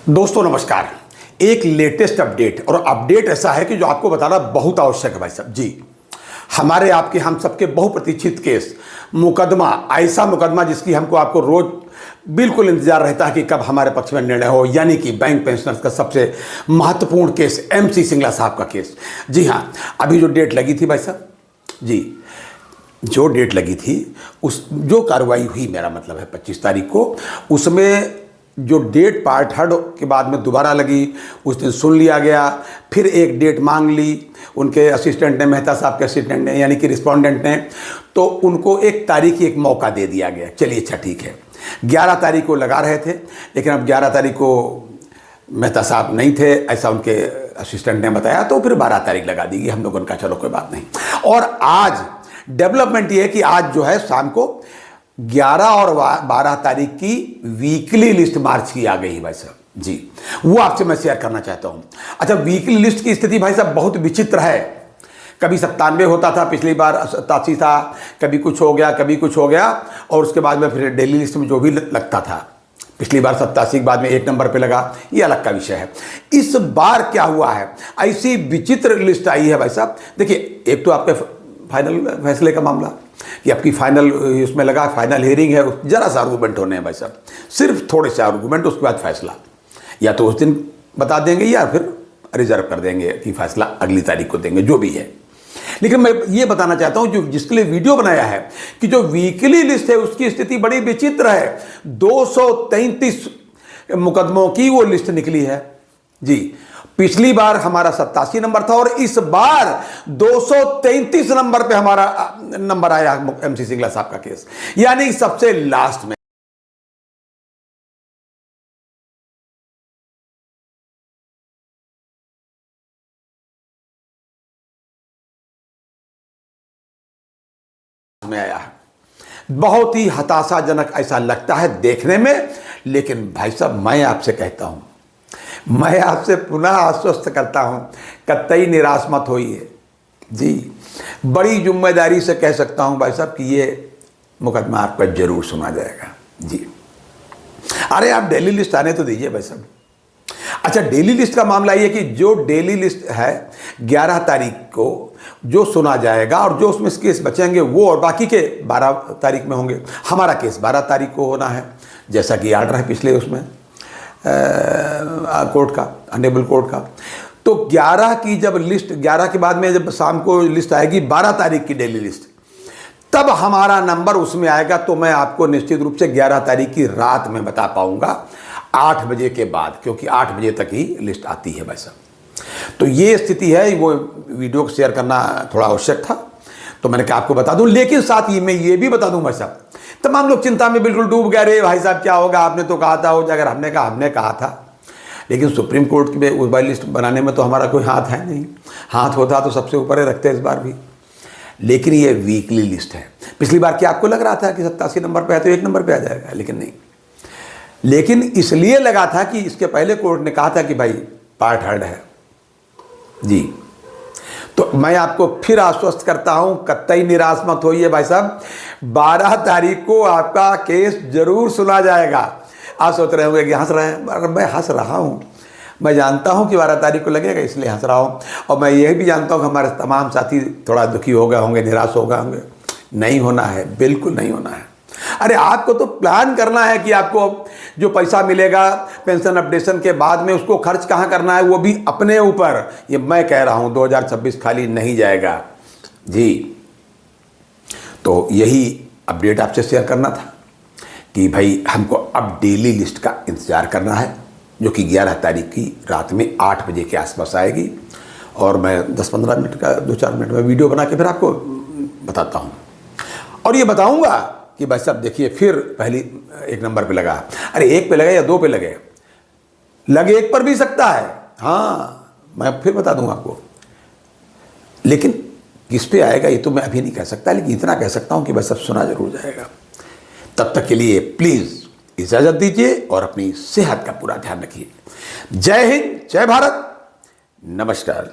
दोस्तों नमस्कार। एक लेटेस्ट अपडेट, और अपडेट ऐसा है कि जो आपको बताना बहुत आवश्यक है भाई साहब जी। हमारे आपके हम सबके बहुप्रतीक्षित केस मुकदमा, ऐसा मुकदमा जिसकी हमको आपको रोज बिल्कुल इंतजार रहता है कि कब हमारे पक्ष में निर्णय हो, यानी कि बैंक पेंशनर्स का सबसे महत्वपूर्ण केस MC सिंगला साहब का केस। जी हाँ, अभी जो डेट लगी थी भाई साहब जी, जो डेट लगी थी उस जो कार्रवाई हुई, मेरा मतलब है 25 तारीख को, उसमें जो डेट पार्ट हर्ड के बाद में दोबारा लगी, उस दिन सुन लिया गया। फिर एक डेट मांग ली उनके असिस्टेंट ने, मेहता साहब के असिस्टेंट ने, यानी कि रिस्पोंडेंट ने, तो उनको एक तारीख एक मौका दे दिया गया। चलिए अच्छा ठीक है, 11 तारीख को लगा रहे थे, लेकिन अब 11 तारीख को मेहता साहब नहीं थे, ऐसा उनके असिस्टेंट ने बताया, तो फिर 12 तारीख लगा दी गई। हम लोगों का चलो कोई बात नहीं। और आज डेवलपमेंट ये है कि आज जो है शाम को 11 और 12 तारीख की वीकली लिस्ट मार्च की आ गई है भाई साहब जी, वो आपसे मैं शेयर करना चाहता हूं। अच्छा, वीकली लिस्ट की स्थिति भाई साहब बहुत विचित्र है। कभी 97 होता था, पिछली बार 87 था, कभी कुछ हो गया, कभी कुछ हो गया, और उसके बाद में फिर डेली लिस्ट में जो भी लगता था, पिछली बार 87 के बाद में 1 नंबर पे लगा, ये अलग का विषय है। इस बार क्या हुआ है, ऐसी विचित्र लिस्ट आई है भाई साहब। देखिए, एक तो आपके फाइनल फैसले का मामला कि आपकी फाइनल उसमें लगा, फाइनल हियरिंग है, जरा सा आर्गूमेंट होने हैं भाई साहब, सिर्फ थोड़े से आर्गूमेंट, उसके बाद फैसला या तो उस दिन बता देंगे या फिर रिजर्व कर देंगे कि फैसला अगली तारीख को देंगे, जो भी है। लेकिन मैं ये बताना चाहता हूं, जो जिसके लिए वीडियो बनाया है, कि जो वीकली लिस्ट है उसकी स्थिति बड़ी विचित्र है। 233 मुकदमों की वो लिस्ट निकली है जी। पिछली बार हमारा 87 नंबर था और इस बार 233 नंबर पे हमारा नंबर आया MC सिंगला साहब का केस, यानी सबसे लास्ट में। आया है। बहुत ही हताशाजनक ऐसा लगता है देखने में, लेकिन भाई साहब मैं आपसे कहता हूं, मैं आपसे पुनः आश्वस्त करता हूं, कतई निराश मत होइए जी। बड़ी जिम्मेदारी से कह सकता हूं भाई साहब कि ये मुकदमा आपका जरूर सुना जाएगा जी। अरे आप डेली लिस्ट आने तो दीजिए भाई साहब। अच्छा, डेली लिस्ट का मामला ये कि जो डेली लिस्ट है 11 तारीख को जो सुना जाएगा, और जो उसमें केस बचेंगे वो, और बाकी के 12 तारीख में होंगे। हमारा केस 12 तारीख को होना है, जैसा कि आर्डर है पिछले उसमें कोर्ट का, ऑनरेबल कोर्ट का। तो 11 की जब लिस्ट, 11 के बाद में जब शाम को लिस्ट आएगी 12 तारीख की डेली लिस्ट, तब हमारा नंबर उसमें आएगा। तो मैं आपको निश्चित रूप से 11 तारीख की रात में बता पाऊंगा, 8 बजे के बाद, क्योंकि 8 बजे तक ही लिस्ट आती है भाई साहब। तो ये स्थिति है, वो वीडियो को शेयर करना थोड़ा आवश्यक था, तो मैंने कहा आपको बता दूं। लेकिन साथ ही मैं ये भी बता दूं भाई साहब, तमाम लोग चिंता में बिल्कुल डूब गए, रे भाई साहब क्या होगा, आपने तो कहा था हो जाएगा। हमने कहा था, लेकिन सुप्रीम कोर्ट में उस बार लिस्ट बनाने में तो हमारा कोई हाथ है नहीं। हाथ होता तो सबसे ऊपर रखते इस बार भी। लेकिन ये वीकली लिस्ट है। पिछली बार क्या आपको लग रहा था कि 87 नंबर पे है तो 1 नंबर पे आ जाएगा, लेकिन नहीं। लेकिन इसलिए लगा था कि इसके पहले कोर्ट ने कहा था कि भाई पार्ट हर्ड है जी। तो मैं आपको फिर आश्वस्त करता हूं, कतई निराश मत होइए भाई साहब। 12 तारीख को आपका केस जरूर सुना जाएगा। आप सोच रहे होंगे कि हंस रहे हैं, अगर मैं हंस रहा हूं, मैं जानता हूं कि 12 तारीख को लगेगा, इसलिए हंस रहा हूं। और मैं यह भी जानता हूं कि हमारे तमाम साथी थोड़ा दुखी हो गए होंगे, निराश हो गए होंगे। नहीं होना है, बिल्कुल नहीं होना है। अरे आपको तो प्लान करना है कि आपको जो पैसा मिलेगा पेंशन अपडेशन के बाद में, उसको खर्च कहाँ करना है, वो भी अपने ऊपर। ये मैं कह रहा हूँ 2026 खाली नहीं जाएगा जी। तो यही अपडेट आपसे शेयर करना था कि भाई हमको अब डेली लिस्ट का इंतज़ार करना है, जो कि 11 तारीख की रात में 8 बजे के आसपास आएगी। और मैं 10-15 मिनट का, 2-4 मिनट में वीडियो बना के फिर आपको बताता हूँ, और ये बताऊँगा कि भाई साहब देखिए, फिर पहली 1 नंबर पे लगा। अरे 1 पे लगे या 2 पे लगे 1 पर भी सकता है, हाँ मैं फिर बता दूंगा आपको। लेकिन किस पे आएगा ये तो मैं अभी नहीं कह सकता, लेकिन इतना कह सकता हूं कि भाई साहब सुना जरूर जाएगा। तब तक के लिए प्लीज इजाजत दीजिए और अपनी सेहत का पूरा ध्यान रखिए। जय हिंद, जय भारत, नमस्कार।